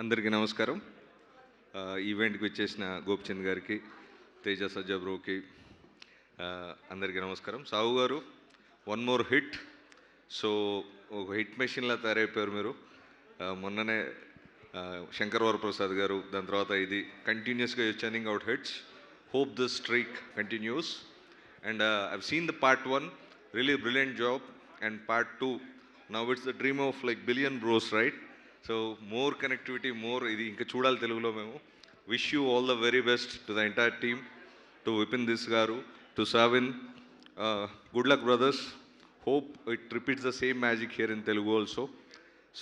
అందరికీ నమస్కారం. ఈవెంట్కి వచ్చేసిన గోపిచంద్ గారికి, తేజ సజ్జా బ్రోకి అందరికీ నమస్కారం. సాహు గారు, వన్ మోర్ హిట్. సో ఒక హిట్ మెషిన్లా తయారైపోయారు మీరు. మొన్ననే శంకర్ వరప్రసాద్ గారు, దాని తర్వాత ఇది కంటిన్యూస్గా churning out hits. Hope this streak continuous. And I've seen the part 1, really brilliant job. And part 2, now it's the dream of like billion bros, right? So more connectivity, more ఇది ఇంకా చూడాలి తెలుగులో మేము. Wish you all the very best to the entire team, to Vipin దిస్ గారు, to Savin. Good luck brothers. Hope it repeats the same magic here in Telugu also.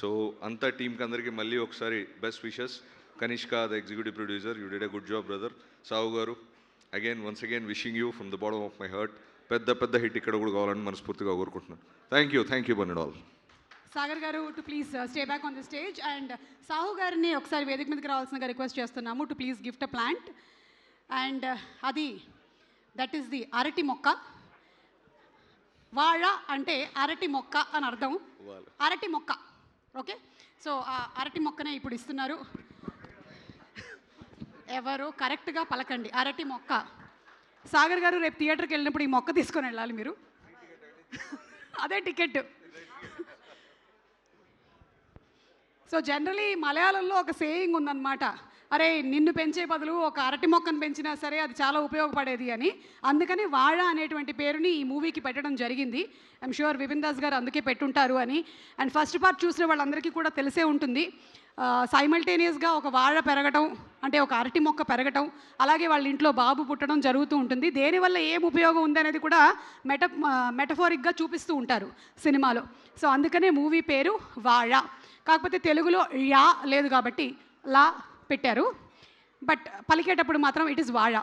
So అంతా టీంకి అందరికీ మళ్ళీ ఒకసారి best wishes. Kanishka, the executive producer, you did a good job brother. Sahu గారు, again once again wishing you from the bottom of my heart. పెద్ద hit ఇక్కడ కూడా కావాలని మనస్ఫూర్తిగా కోరుకుంటున్నాను. Thank you one and all. Sagar గారు to please stay back on the stage. And Sahu గారిని ఒకసారి వేదిక మీదకి రావాల్సిందిగా రిక్వెస్ట్ చేస్తున్నాము to please gift a plant. And అది దట్ ఈస్ ది అరటి మొక్క. వాళ అంటే అరటి మొక్క అని అర్థం. అరటి మొక్క, ఓకే. సో ఆ అరటి మొక్కనే ఇప్పుడు ఇస్తున్నారు. ఎవరు కరెక్ట్గా పలకండి. అరటి మొక్క. సాగర్ గారు, రేపు థియేటర్కి వెళ్ళినప్పుడు ఈ మొక్క తీసుకొని వెళ్ళాలి మీరు. అదే టికెట్. సో జనరలీ మలయాళంలో ఒక సేయింగ్ ఉందన్నమాట, అరే నిన్ను పెంచే బదులు ఒక అరటి మొక్కను పెంచినా సరే అది చాలా ఉపయోగపడేది అని. అందుకని వాళ అనేటువంటి పేరుని ఈ మూవీకి పెట్టడం జరిగింది. ఐఎమ్ షూర్ విపిన్ దాస్ గారు అందుకే పెట్టుంటారు అని. అండ్ ఫస్ట్ పార్ట్ చూసిన వాళ్ళందరికీ కూడా తెలిసే ఉంటుంది. సైమల్టేనియస్గా ఒక వాళ పెరగటం, అంటే ఒక అరటి మొక్క పెరగటం, అలాగే వాళ్ళ ఇంట్లో బాబు పుట్టడం జరుగుతూ ఉంటుంది. దేనివల్ల ఏం ఉపయోగం ఉంది అనేది కూడా మెటఫోరిక్గా చూపిస్తూ ఉంటారు సినిమాలో. సో అందుకనే మూవీ పేరు వాళ. కాకపోతే తెలుగులో యా లేదు కాబట్టి లా పెట్టారు, బట్ పలికేటప్పుడు మాత్రం ఇట్ ఈస్ వాళ.